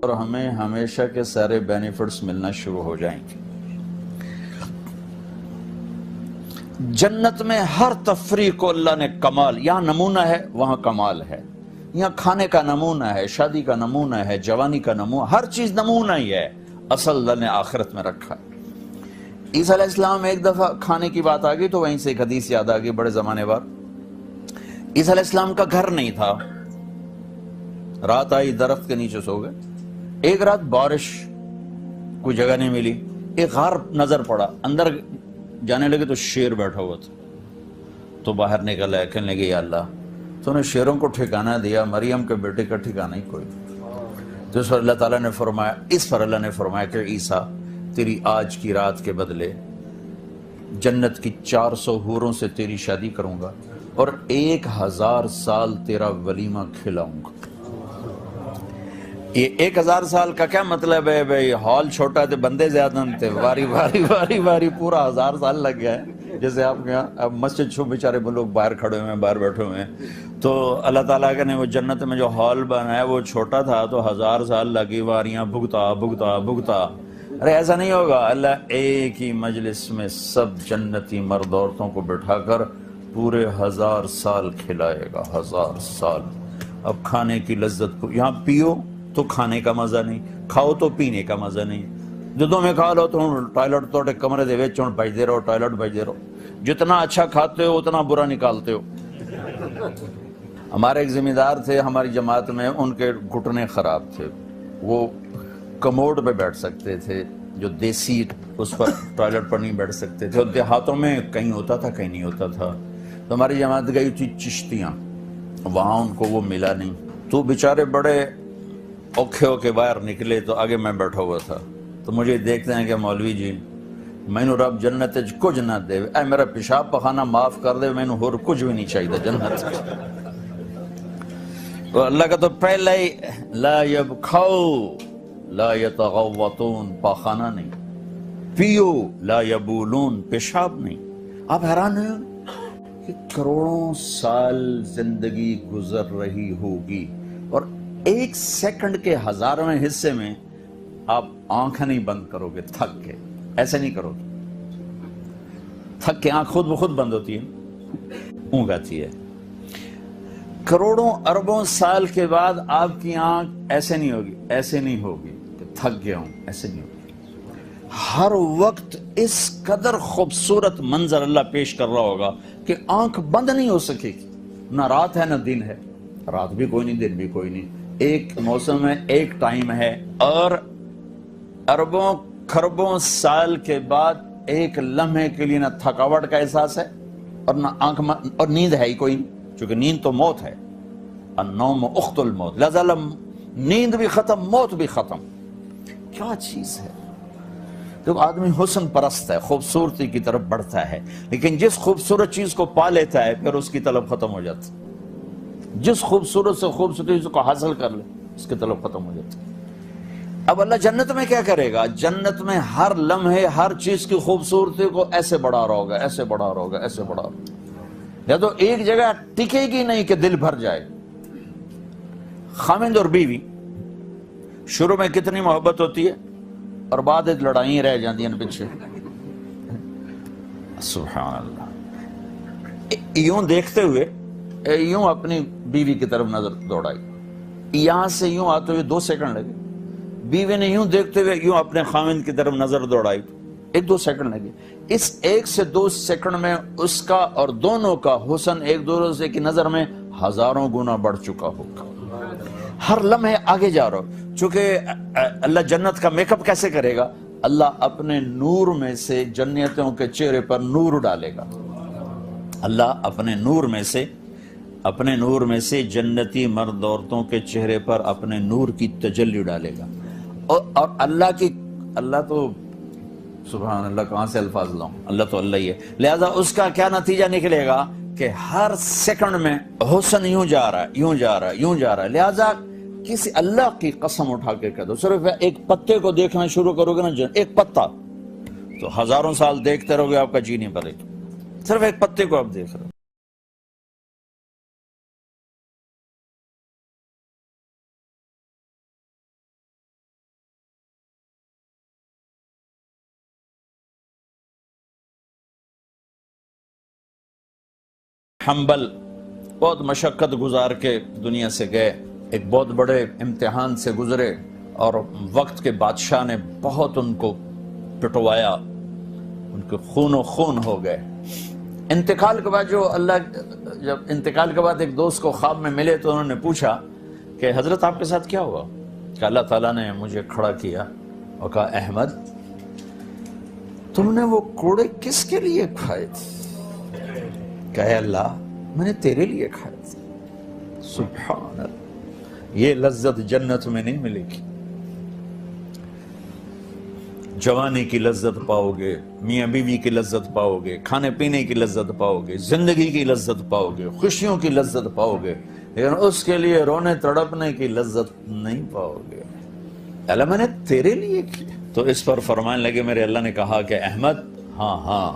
اور ہمیں ہمیشہ کے سارے بینیفٹس ملنا شروع ہو جائیں گے۔ جنت میں ہر تفریح کو اللہ نے کمال، یہاں نمونہ ہے وہاں کمال ہے، یہاں کھانے کا نمونہ ہے، شادی کا نمونہ ہے، جوانی کا نمونہ، ہر چیز نمونہ ہی ہے، اصل اللہ نے آخرت میں رکھا ہے۔ عیسیٰ علیہ السلام ایک دفعہ کھانے کی بات آ گئی تو وہیں سے ایک حدیث یاد آ گئی بڑے زمانے بعد۔ عیسیٰ علیہ السلام کا گھر نہیں تھا، رات آئی درخت کے نیچے سو گئے، ایک رات بارش، کوئی جگہ نہیں ملی، ایک غار نظر پڑا، اندر جانے لگے تو شیر بیٹھا ہوا تھا، تو باہر نکل آئے، کہنے لگے یا اللہ تو نے شیروں کو ٹھکانہ دیا، مریم کے بیٹے کا ٹھکانہ ہی کوئی۔ تو اس پر اللہ تعالیٰ نے فرمایا، اس پر اللہ نے فرمایا کہ عیسیٰ تیری آج کی رات کے بدلے جنت کی 400 حوروں سے تیری شادی کروں گا اور 1000 سال تیرا ولیمہ کھلاؤں گا۔ یہ 1000 سال کا کیا مطلب ہے بھائی؟ ہال چھوٹا تھے، بندے زیادہ تھے، واری پورا 1000 سال لگ گیا ہے۔ جیسے آپ کے یہاں اب مسجد چھو بیچارے وہ لوگ باہر کھڑے ہوئے ہیں، باہر بیٹھے ہوئے ہیں، تو اللہ تعالیٰ نے وہ جنت میں جو ہال بنایا وہ چھوٹا تھا تو 1000 سال لگی، واریاں بھگتا۔ ارے ایسا نہیں ہوگا، اللہ ایک ہی مجلس میں سب جنتی مرد عورتوں کو بٹھا کر پورے 1000 سال کھلائے گا، 1000 سال۔ اب کھانے کی لذت کو یہاں پیو تو کھانے کا مزہ نہیں، کھاؤ تو پینے کا مزہ نہیں، جدوں میں کھا لو تو ٹوائلٹ تو کمرے دے وچ بجدے رہو، ٹوائلٹ بجدے رہو، جتنا اچھا کھاتے ہو اتنا برا نکالتے ہو۔ ہمارے ایک ذمہ دار تھے ہماری جماعت میں، ان کے گھٹنے خراب تھے، وہ کموڈ پہ بیٹھ سکتے تھے، جو دیسی اس پر ٹوائلٹ پر نہیں بیٹھ سکتے تھے، اور دیہاتوں میں کہیں ہوتا تھا کہیں نہیں ہوتا تھا۔ تو ہماری جماعت گئی تھی چشتیاں، وہاں ان کو وہ ملا نہیں، تو بیچارے بڑے اوکھے ہو کے باہر نکلے، تو آگے میں بیٹھا ہوا تھا، تو مجھے دیکھتے ہیں کہ مولوی جی مینو رب جنت کچھ نہ دے، اے میرا پیشاب پخانا معاف کر دے، مینو ہور کچھ بھی نہیں چاہیے جنت۔ تو اللہ کا تو پہلے ہی لا یبخو لا یتغوطون، پاخانہ نہیں، پیو لا یبولون، پیشاب نہیں۔ آپ حیران ہیں کہ کروڑوں سال زندگی گزر رہی ہوگی اور 1 سیکنڈ کے 1000ویں حصے میں آپ آنکھ نہیں بند کرو گے تھک کے، ایسے نہیں کرو گے، تھک کے آنکھ خود بخود بند ہوتی ہے، اونگ آتی ہے۔ کروڑوں اربوں سال کے بعد آپ کی آنکھ ایسے نہیں ہوگی، ایسے نہیں ہوگی کہ تھک گیا ہوں، ایسے نہیں ہوگی۔ ہر وقت اس قدر خوبصورت منظر اللہ پیش کر رہا ہوگا کہ آنکھ بند نہیں ہو سکے گی، نہ رات ہے نہ دن ہے، رات بھی کوئی نہیں دن بھی کوئی نہیں، ایک موسم ہے، ایک ٹائم ہے، اور اربوں کھربوں سال کے بعد ایک لمحے کے لیے نہ تھکاوٹ کا احساس ہے اور نہ آنکھ اور نیند ہے ہی کوئی نہیں، چونکہ نیند تو موت ہے، النوم اخت الموت، لہذا نیند بھی ختم، موت بھی ختم۔ کیا چیز ہے؟ تو آدمی حسن پرست ہے، خوبصورتی کی طرف بڑھتا ہے، لیکن جس خوبصورت چیز کو پا لیتا ہے پھر اس کی طلب ختم ہو جاتی، جس خوبصورت سے خوبصورت چیز کو حاصل کر لے اس کی طلب ختم ہو جاتی۔ اب اللہ جنت میں کیا کرے گا؟ جنت میں ہر لمحے ہر چیز کی خوبصورتی کو ایسے بڑھا رہا ہوگا، ایسے بڑھا رہا ہوگا، ایسے بڑھا رہا ہوگا، یا تو ایک جگہ ٹکے گی نہیں کہ دل بھر جائے۔ خاوند اور بیوی شروع میں کتنی محبت ہوتی ہے اور بعد لڑائیں رہ جاتی ہیں پیچھے، سبحان اللہ۔ یوں دیکھتے ہوئے یوں اپنی بیوی کی طرف نظر دوڑائی، یہاں سے یوں آتے ہوئے 2 سیکنڈ لگے، بیوی نے یوں دیکھتے ہوئے یوں اپنے خاوند کی طرف نظر دوڑائی، 1-2 سیکنڈ لگے۔ اس 1 سے 2 سیکنڈ میں اس کا اور دونوں کا حسن ایک دوسرے کی نظر میں 1000 گنا بڑھ چکا ہوگا، ہر لمحے آگے جا رہا ہو۔ چونکہ اللہ جنت کا میک اپ کیسے کرے گا؟ اللہ اپنے نور میں سے جنتیوں کے چہرے پر نور ڈالے گا، اللہ اپنے نور میں سے جنتی مرد عورتوں کے چہرے پر اپنے نور کی تجلی ڈالے گا، اور اللہ تو سبحان اللہ، کہاں سے الفاظ لاؤں، اللہ تو اللہ ہی ہے، لہذا اس کا کیا نتیجہ نکلے گا کہ ہر سیکنڈ میں حسن یوں جا رہا ہے، یوں جا رہا ہے، یوں جا رہا ہے۔ لہذا کسی اللہ کی قسم اٹھا کے کہہ دو، صرف ایک پتے کو دیکھنا شروع کرو گے نا، ایک پتا تو 1000 سال دیکھتے رہو گے، آپ کا جی نہیں بھرے گا، صرف ایک پتے کو آپ دیکھ رہے ہو۔ حنبل بہت مشقت گزار کے دنیا سے گئے، ایک بہت بڑے امتحان سے گزرے، اور وقت کے بادشاہ نے بہت ان کو پٹوایا، ان کے خون و خون ہو گئے۔ انتقال کے بعد جب انتقال کے بعد ایک دوست کو خواب میں ملے تو انہوں نے پوچھا کہ حضرت آپ کے ساتھ کیا ہوا؟ کہ اللہ تعالیٰ نے مجھے کھڑا کیا اور کہا احمد تم نے وہ کوڑے کس کے لیے کھائے تھے؟ کہے اللہ میں نے تیرے لیے کھائے تھے۔ سبحان اللہ، یہ لذت جنت میں نہیں ملے گی۔ جوانی کی لذت پاؤ گے، میاں بیوی کی لذت پاؤ گے، کھانے پینے کی لذت پاؤ گے، زندگی کی لذت پاؤ گے، خوشیوں کی لذت پاؤ گے، لیکن اس کے لیے رونے تڑپنے کی لذت نہیں پاؤ گے۔ اللہ میں نے تیرے لیے کیا۔ تو اس پر فرمانے لگے میرے اللہ نے کہا کہ احمد ہاں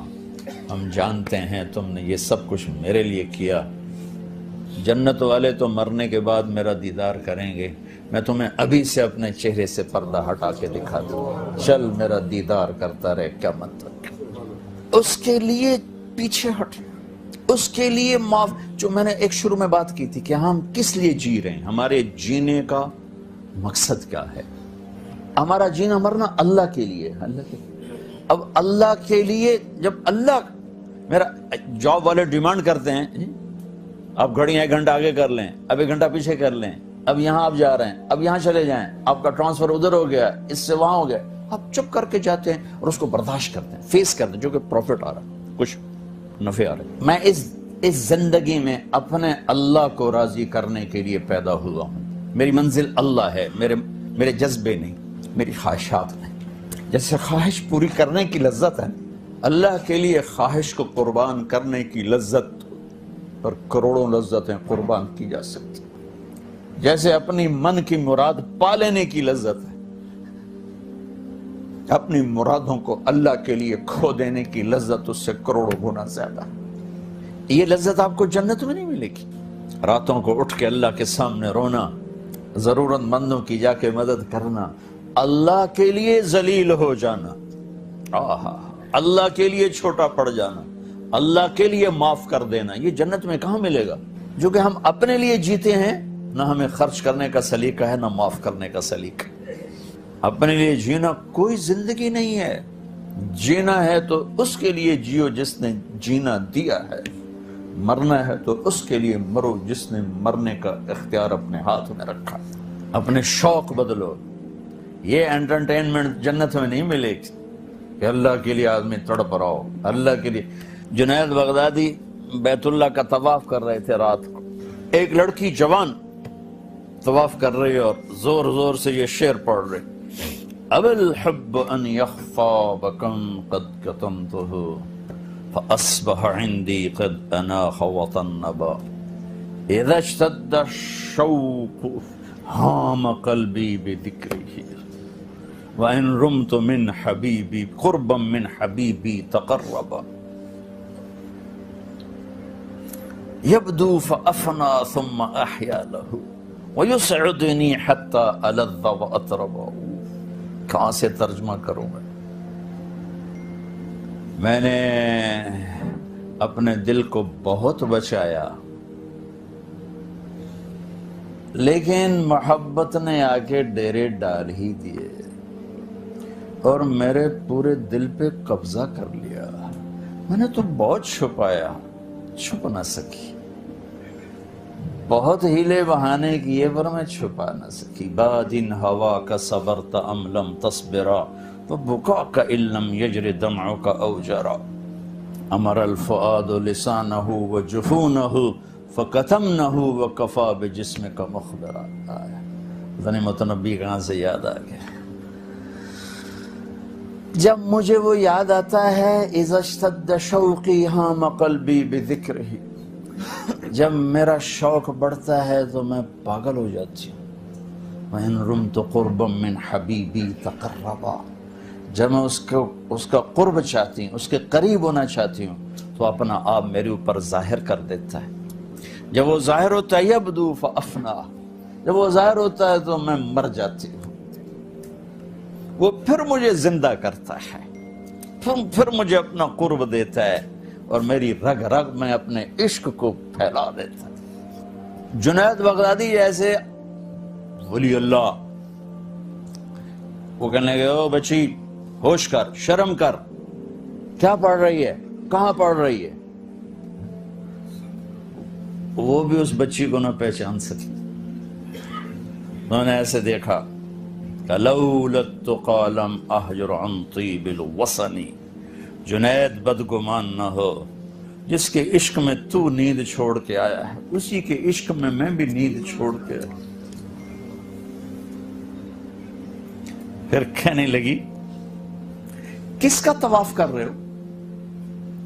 ہم جانتے ہیں تم نے یہ سب کچھ میرے لیے کیا۔ جنت والے تو مرنے کے بعد میرا دیدار کریں گے، میں تمہیں ابھی سے اپنے چہرے سے پردہ ہٹا کے دکھا دوں، چل میرا دیدار کرتا رہے کیا مطلب۔ اس کے لیے پیچھے ہٹ، اس کے لیے معاف۔ جو میں نے ایک شروع میں بات کی تھی کہ ہم کس لیے جی رہے ہیں، ہمارے جینے کا مقصد کیا ہے؟ ہمارا جینا مرنا اللہ کے لیے، اللہ کے لیے۔ اب اللہ کے لیے جب اللہ، میرا جاب والے ڈیمانڈ کرتے ہیں آپ گھڑی 1 گھنٹہ آگے کر لیں، اب 1 گھنٹہ پیچھے کر لیں، اب یہاں آپ جا رہے ہیں، اب یہاں چلے جائیں، آپ کا ٹرانسفر ادھر ہو گیا، اس سے وہاں ہو گیا، آپ چپ کر کے جاتے ہیں اور اس کو برداشت کرتے ہیں، فیس کرتے ہیں، جو کہ پروفٹ آ رہا ہے، کچھ نفع آ رہا ہے۔ میں اس زندگی میں اپنے اللہ کو راضی کرنے کے لیے پیدا ہوا ہوں۔ میری منزل اللہ ہے، میرے جذبے نہیں، میری خواہشات نہیں۔ جیسے خواہش پوری کرنے کی لذت ہے، اللہ کے لیے خواہش کو قربان کرنے کی لذت پر کروڑوں لذتیں قربان کی جا سکتی، جیسے اپنی من کی مراد پا لینے کی لذت ہے، اپنی مرادوں کو اللہ کے لیے کھو دینے کی لذت اس سے کروڑوں گنا زیادہ ہے۔ یہ لذت آپ کو جنت میں نہیں ملے گی۔ راتوں کو اٹھ کے اللہ کے سامنے رونا، ضرورت مندوں کی جا کے مدد کرنا، اللہ کے لیے ذلیل ہو جانا، اللہ کے لیے چھوٹا پڑ جانا، اللہ کے لیے معاف کر دینا، یہ جنت میں کہاں ملے گا؟ جو کہ ہم اپنے لیے جیتے ہیں، نہ ہمیں خرچ کرنے کا سلیقہ ہے، نہ معاف کرنے کا سلیقہ۔ اپنے لیے جینا کوئی زندگی نہیں ہے۔ جینا ہے تو اس کے لیے جیو جس نے جینا دیا ہے، مرنا ہے تو اس کے لیے مرو جس نے مرنے کا اختیار اپنے ہاتھ میں رکھا۔ اپنے شوق بدلو۔ یہ انٹرٹینمنٹ جنت میں نہیں ملے گی کہ اللہ کے لیے آدمی تڑپ رہا ہو، اللہ کے لیے۔ جنید بغدادی بیت اللہ کا طواف کر رہے تھے رات کو، ایک لڑکی جوان طواف کر رہی اور زور زور سے یہ شعر پڑھ رہے، اب الحب ان یخفا بکم قد کتمتہ فاصبح عندی قد اناخ وطنبا اذا اشتد الشوق ہام قلبی بذکرہ وان رمت من حبیبی قربا من حبیبی تقربا یبدو فافنا ثم احیا لہ ویسعدنی حتی الذ واطربا۔ کہاں سے ترجمہ کروں میں نے اپنے دل کو بہت بچایا، لیکن محبت نے آ کے ڈیرے ڈال ہی دیے اور میرے پورے دل پہ قبضہ کر لیا۔ میں نے تو بہت چھپایا، چھپ نہ سکی، بہت ہیلے بہانے کیے پر میں چھپا نہ سکی۔ بادن ہوا کا صبرت ام لم تصبرا وبکاک ان لم یجر دمعک او جرا امر الفؤاد لسانہ وجفونہ فکتمنہ وکفا بجسمک مخبرا۔ غنیمت نبی کہاں سے یاد آ گیا؟ جب مجھے وہ یاد آتا ہے، اذا اشتد شوقی ہام قلبی بذکرہ، جب میرا شوق بڑھتا ہے تو میں پاگل ہو جاتی ہوں۔ وَإِن رُمْتُ قُرْبًا مِّنْ حَبِيبِي تَقَرَّبًا، جب میں اس کا قرب چاہتی ہوں، اس کے قریب ہونا چاہتی ہوں تو اپنا آپ میرے اوپر ظاہر کر دیتا ہے۔ جب وہ ظاہر ہوتا ہے یبدو فافنا، جب وہ ظاہر ہوتا ہے تو میں مر جاتی ہوں۔ وہ پھر مجھے زندہ کرتا ہے، پھر مجھے اپنا قرب دیتا ہے اور میری رگ رگ میں اپنے عشق کو پھیلا دیتا ہے۔ جنید بغدادی جیسے ولی اللہ، وہ کہنے لگے او بچی ہوش کر، شرم کر، کیا پڑھ رہی ہے، کہاں پڑھ رہی ہے؟ وہ بھی اس بچی کو نہ پہچان سکی، انہوں نے ایسے دیکھا کہ لولا التقى لم احجر عن طیب الوصن، جنید بدگمان نہ ہو، جس کے عشق میں تو نیند چھوڑ کے آیا ہے اسی کے عشق میں میں بھی نیند چھوڑ کے آیا۔ پھر کہنے لگی کس کا طواف کر رہے ہو،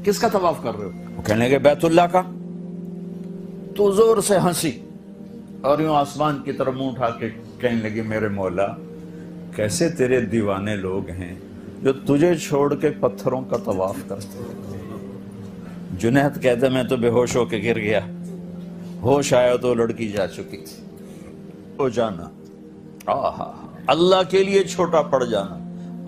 کس کا طواف کر رہے ہو؟ وہ کہنے لگے بیت اللہ کا۔ تو زور سے ہنسی اور یوں آسمان کی طرف منہ اٹھا کے کہنے لگی میرے مولا کیسے تیرے دیوانے لوگ ہیں جو تجھے چھوڑ کے پتھروں کا طواف کرتے ہیں۔ جنید کہتے میں تو بے ہوش ہو کے گر گیا، ہوش آیا تو لڑکی جا چکی تھی۔ ہو جانا، آہا، اللہ کے لیے چھوٹا پڑ جانا،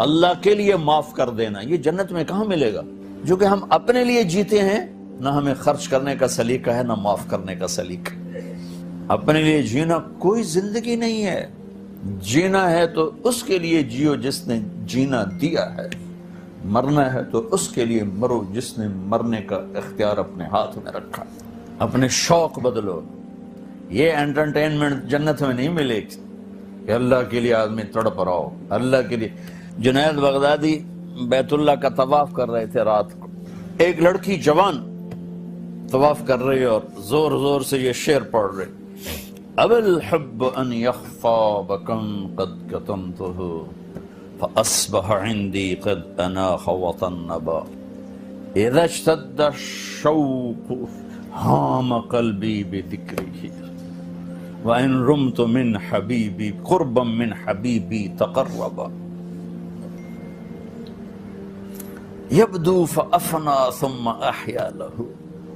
اللہ کے لیے معاف کر دینا، یہ جنت میں کہاں ملے گا؟ جو کہ ہم اپنے لیے جیتے ہیں، نہ ہمیں خرچ کرنے کا سلیقہ ہے نہ معاف کرنے کا سلیقہ۔ اپنے لیے جینا کوئی زندگی نہیں ہے، جینا ہے تو اس کے لیے جیو جس نے جینا دیا ہے، مرنا ہے تو اس کے لیے مرو جس نے مرنے کا اختیار اپنے ہاتھ میں رکھا۔ اپنے شوق بدلو، یہ انٹرٹینمنٹ جنت میں نہیں ملے گی کہ اللہ کے لیے آدمی تڑپ رہا ہو، اللہ کے لیے۔ جنید بغدادی بیت اللہ کا طواف کر رہے تھے رات کو، ایک لڑکی جوان طواف کر رہی اور زور زور سے یہ شعر پڑھ رہے، اب الحب ان یخفا بکم قد کتمتہ فاصبح عندی قد اناخ وطنبا اذا اشتد الشوق ہام قلبی بذکرہ وان رمت من حبیبی قربا من حبیبی تقربا یبدو فافنا ثم احیا لہ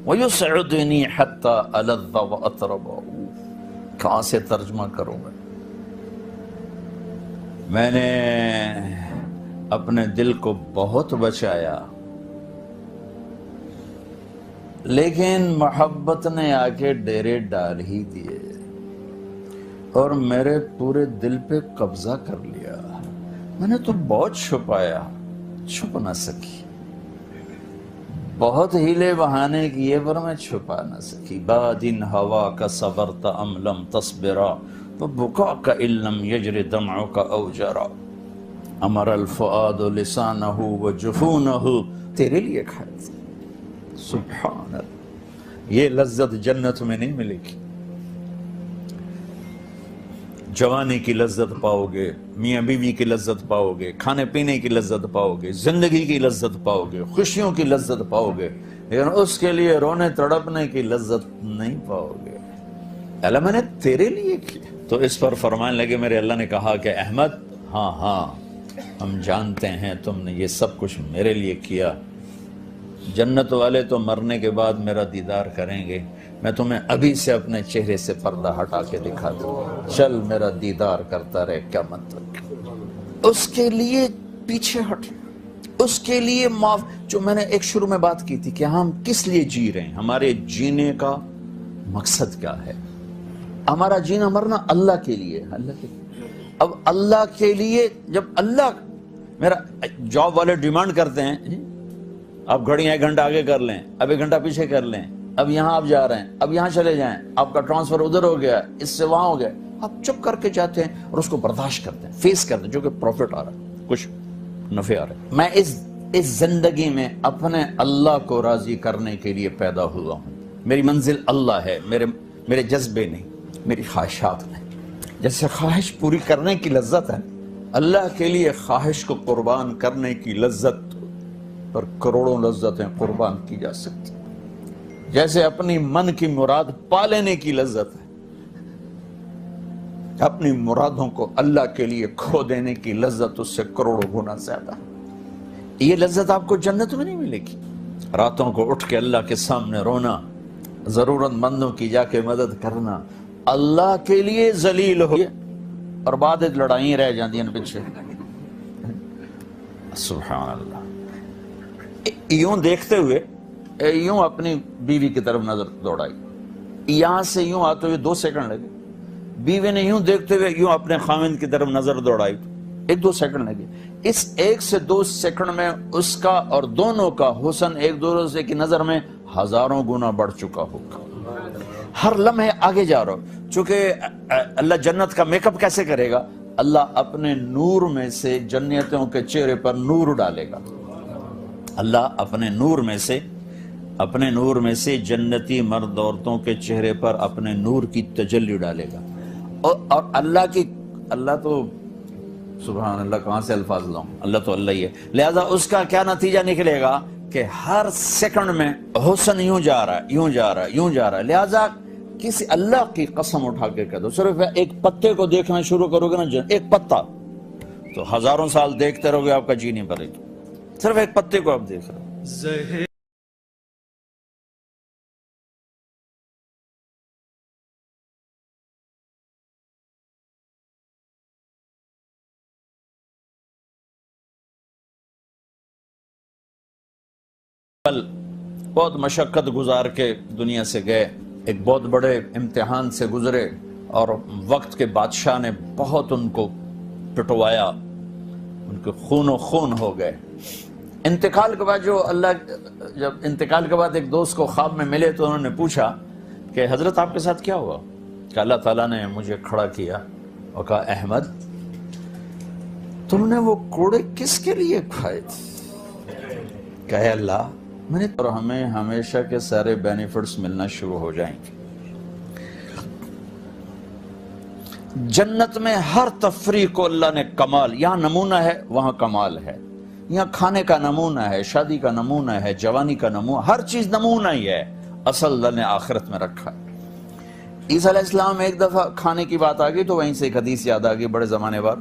وَيُسْعُدْنِي حَتَّى أَلَذَّ وَأَطْرَبَ۔ کہاں سے ترجمہ کروں میں نے اپنے دل کو بہت بچایا لیکن محبت نے آ کے ڈیرے ڈال ہی دیے اور میرے پورے دل پہ قبضہ کر لیا۔ میں نے تو بہت چھپایا، چھپ نہ سکی، بہت ہیلے بہانے کیے پر میں چھپا نہ سکی۔ بادن ہوا کا صبرت ام لم تصبرا فبکا کا علم یجر دمع کا اوجرا امر الفؤاد لسانہ وجفونہ، تیرے لیے کھائے تھے۔ سبحان اللہ، یہ لذت جنت میں نہیں ملے گی۔ جوانی کی لذت پاؤ گے، میاں بیوی کی لذت پاؤ گے، کھانے پینے کی لذت پاؤ گے، زندگی کی لذت پاؤ گے، خوشیوں کی لذت پاؤ گے، لیکن اس کے لیے رونے تڑپنے کی لذت نہیں پاؤ گے۔ اللہ میں نے تیرے لیے کیا۔ تو اس پر فرمانے لگے میرے اللہ نے کہا کہ احمد ہاں ہاں ہم جانتے ہیں تم نے یہ سب کچھ میرے لیے کیا۔ جنت والے تو مرنے کے بعد میرا دیدار کریں گے، میں تمہیں ابھی سے اپنے چہرے سے پردہ ہٹا کے دکھا دوں، چل میرا دیدار کرتا رہے، کیا مطلب؟ اس کے لیے پیچھے ہٹ، اس کے لیے معاف۔ جو میں نے ایک شروع میں بات کی تھی کہ ہم کس لیے جی رہے ہیں، ہمارے جینے کا مقصد کیا ہے؟ ہمارا جینا مرنا اللہ کے لیے، اللہ کے لیے۔ اب اللہ کے لیے جب اللہ، میرا جاب والے ڈیمانڈ کرتے ہیں آپ گھڑیاں 1 گھنٹہ آگے کر لیں، اب 1 گھنٹہ پیچھے کر لیں، اب یہاں آپ جا رہے ہیں، اب یہاں چلے جائیں، آپ کا ٹرانسفر ادھر ہو گیا، اس سے وہاں ہو گیا، آپ چپ کر کے جاتے ہیں اور اس کو برداشت کرتے ہیں، فیس کرتے ہیں، جو کہ پروفٹ آ رہا ہے، کچھ نفع آ رہا ہے۔ میں اس زندگی میں اپنے اللہ کو راضی کرنے کے لیے پیدا ہوا ہوں۔ میری منزل اللہ ہے، میرے جذبے نہیں، میری خواہشات نہیں۔ جیسے خواہش پوری کرنے کی لذت ہے، اللہ کے لیے خواہش کو قربان کرنے کی لذت پر کروڑوں لذتیں قربان کی جا سکتی، جیسے اپنی من کی مراد پا لینے کی لذت ہے، اپنی مرادوں کو اللہ کے لیے کھو دینے کی لذت اس سے کروڑوں گنا زیادہ ہے۔ یہ لذت آپ کو جنت میں نہیں ملے گی۔ راتوں کو اٹھ کے اللہ کے سامنے رونا، ضرورت مندوں کی جا کے مدد کرنا، اللہ کے لیے ذلیل ہو، اور بعد لڑائیں رہ جاتی ہیں پیچھے۔ سبحان اللہ۔ یوں دیکھتے ہوئے یوں اپنی بیوی کی طرف نظر دوڑائی، یہاں سے یوں آتے ہوئے 2 سیکنڈ لگے، بیوی نے یوں دیکھتے ہوئے یوں اپنے خاوند کی طرف نظر دوڑائی، 1-2 سیکنڈ لگے۔ اس 1 سے 2 سیکنڈ میں اس کا اور دونوں کا حسن ایک دوسرے کی نظر میں ہزاروں گنا بڑھ چکا ہوگا۔ ہر لمحے آگے جا رہا ہو، چونکہ اللہ جنت کا میک اپ کیسے کرے گا؟ اللہ اپنے نور میں سے جنتیوں کے چہرے پر نور ڈالے گا۔ اللہ اپنے نور میں سے جنتی مرد عورتوں کے چہرے پر اپنے نور کی تجلی ڈالے گا۔ اور اللہ تو سبحان اللہ، کہاں سے الفاظ لاؤں، اللہ تو اللہ ہی ہے۔ لہذا اس کا کیا نتیجہ نکلے گا کہ ہر سیکنڈ میں حسن یوں جا رہا ہے۔ لہذا کسی اللہ کی قسم اٹھا کے کہہ دو، صرف ایک پتے کو دیکھنا شروع کرو گے نا، ایک پتا تو ہزاروں سال دیکھتے رہو گے، آپ کا جی نہیں بھرے گا۔ صرف ایک پتے کو آپ دیکھ رہے ہو۔ بہت مشقت گزار کے دنیا سے گئے، ایک بہت بڑے امتحان سے گزرے، اور وقت کے بادشاہ نے بہت ان کو پٹوایا، ان کے خون و خون ہو گئے۔ انتقال کے بعد جب انتقال کے بعد ایک دوست کو خواب میں ملے تو انہوں نے پوچھا کہ حضرت آپ کے ساتھ کیا ہوا؟ کہ اللہ تعالیٰ نے مجھے کھڑا کیا اور کہا احمد تم نے وہ کوڑے کس کے لیے کھائے تھے؟ کہے اللہ میں نے، اور ہمیں ہمیشہ کے سارے بینیفٹس ملنا شروع ہو جائیں گے۔ جنت میں ہر تفریح کو اللہ نے کمال، یہاں نمونہ ہے وہاں کمال ہے، یہاں کھانے کا نمونہ ہے، شادی کا نمونہ ہے، جوانی کا نمونہ، ہر چیز نمونہ ہی ہے، اصل اللہ نے آخرت میں رکھا ہے۔ عیسیٰ علیہ السلام ایک دفعہ کھانے کی بات آ گئی تو وہیں سے ایک حدیث یاد آ گئی بڑے زمانے بعد۔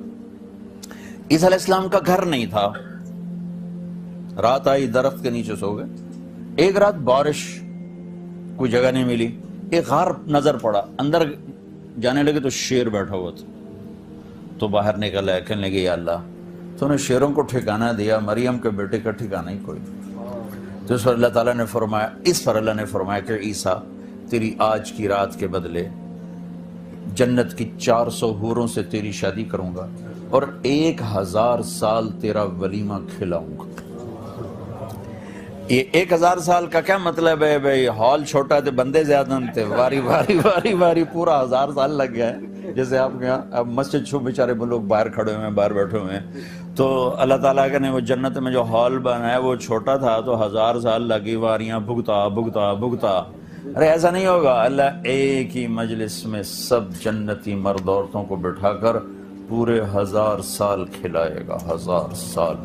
عیسیٰ علیہ السلام کا گھر نہیں تھا، رات آئی درخت کے نیچے سو گئے۔ ایک رات بارش، کوئی جگہ نہیں ملی، ایک غار نظر پڑا، اندر جانے لگے تو شیر بیٹھا ہوا تھا، تو باہر نکل آئے، کہنے لگے یا اللہ تو نے شیروں کو ٹھکانہ دیا، مریم کے بیٹے کا ٹھکانہ ہی کوئی۔ تو اس پر اللہ تعالیٰ نے فرمایا کہ عیسیٰ تیری آج کی رات کے بدلے جنت کی 400 حوروں سے تیری شادی کروں گا اور 1000 سال تیرا ولیمہ کھلاؤں گا۔ یہ 1000 سال کا کیا مطلب ہے بھائی؟ ہال چھوٹا تھے، بندے زیادہ تھے، واری پورا 1000 سال لگ گیا ہے۔ جیسے آپ کے یہاں اب مسجد چھو بیچارے لوگ باہر کھڑے ہوئے ہیں، باہر بیٹھے ہوئے ہیں، تو اللہ تعالیٰ نے وہ جنت میں جو ہال بنایا وہ چھوٹا تھا تو 1000 سال لگی، واریاں بھگتا۔ ارے ایسا نہیں ہوگا، اللہ ایک ہی مجلس میں سب جنتی مرد عورتوں کو بٹھا کر پورے 1000 سال کھلائے گا، 1000 سال۔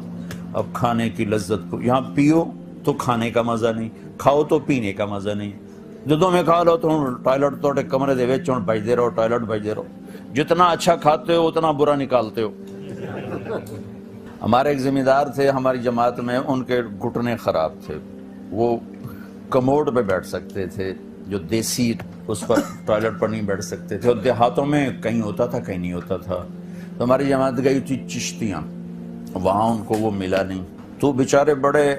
اب کھانے کی لذت کو یہاں پیو تو کھانے کا مزہ نہیں، کھاؤ تو پینے کا مزہ نہیں۔ جدوں میں کھا لو تو ٹوائلٹ توڑے کمرے دے وچ بھجدے رہو، ٹوائلٹ بھجدے رہو۔ جتنا اچھا کھاتے ہو اتنا برا نکالتے ہو۔ ہمارے ایک ذمہ دار تھے ہماری جماعت میں، ان کے گھٹنے خراب تھے، وہ کموڈ پہ بیٹھ سکتے تھے، جو دیسی اس پر ٹوائلٹ پر نہیں بیٹھ سکتے تھے، اور دیہاتوں میں کہیں ہوتا تھا کہیں نہیں ہوتا تھا۔ تو ہماری جماعت گئی تھی چشتیاں، وہاں ان کو وہ ملا نہیں، تو بیچارے بڑے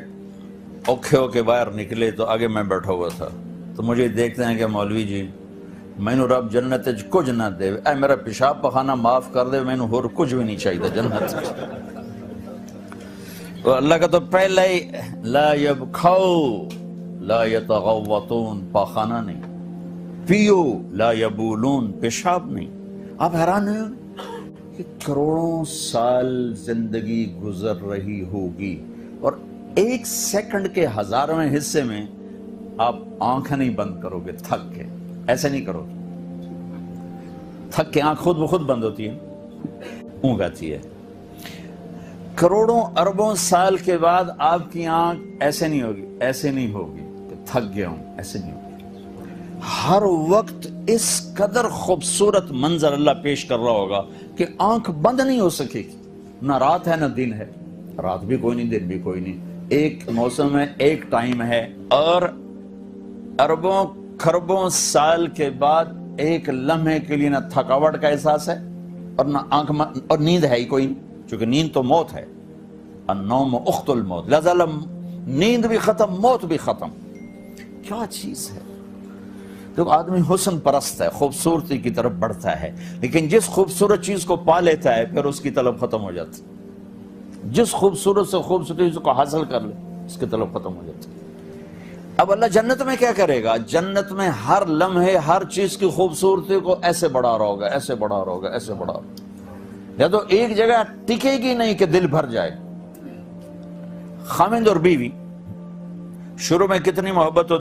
اوکھے ہو کے باہر نکلے، تو آگے میں بیٹھا ہوا تھا، تو مجھے دیکھتے ہیں کہ مولوی جی مینو رب جنت کچھ نہ دے، اے میرا پیشاب پخانا معاف کر دے، مینو ہور کچھ بھی نہیں چاہیے جنت۔ تو اللہ کا تو پہلے ہی لا یبخو لا یتغوطون، پاخانہ نہیں، پیو لا یبولون، پیشاب نہیں۔ آپ حیران ہیں کہ کروڑوں سال زندگی گزر رہی ہوگی اور 1 سیکنڈ کے 1000ویں حصے میں آپ آنکھ نہیں بند کرو گے تھک کے، ایسے نہیں کرو، تھک کے آنکھ خود بخود بند ہوتی ہے، اونگ آتی ہے۔ کروڑوں اربوں سال کے بعد آپ کی آنکھ ایسے نہیں ہوگی، ایسے نہیں ہوگی کہ تھک گیا ہوں، ایسے نہیں ہوگی۔ ہر وقت اس قدر خوبصورت منظر اللہ پیش کر رہا ہوگا کہ آنکھ بند نہیں ہو سکے گی، نہ رات ہے نہ دن ہے، رات بھی کوئی نہیں دن بھی کوئی نہیں، ایک موسم ہے، ایک ٹائم ہے، اور اربوں کھربوں سال کے بعد ایک لمحے کے لیے نہ تھکاوٹ کا احساس ہے اور نہ آنکھ اور نیند ہے ہی کوئی نہیں، چونکہ نیند تو موت ہے، النوم اخت الموت، لہذا نیند بھی ختم، موت بھی ختم۔ کیا چیز ہے! تو آدمی حسن پرست ہے، خوبصورتی کی طرف بڑھتا ہے، لیکن جس خوبصورت چیز کو پا لیتا ہے پھر اس کی طلب ختم ہو جاتی ہے۔ جس خوبصورت سے خوبصورت چیز کو حاصل کر لے اس کی طلب ختم ہو جاتی ہے۔ اب اللہ جنت میں کیا کرے گا؟ جنت میں ہر لمحے ہر چیز کی خوبصورتی کو ایسے بڑھا رہا ہوگا، ایسے بڑھا رہا ہوگا، ایسے بڑھا رہا ہوگا، یا تو ایک جگہ ٹکے گی نہیں کہ دل بھر جائے۔ خاوند اور بیوی شروع میں کتنی محبت ہوتی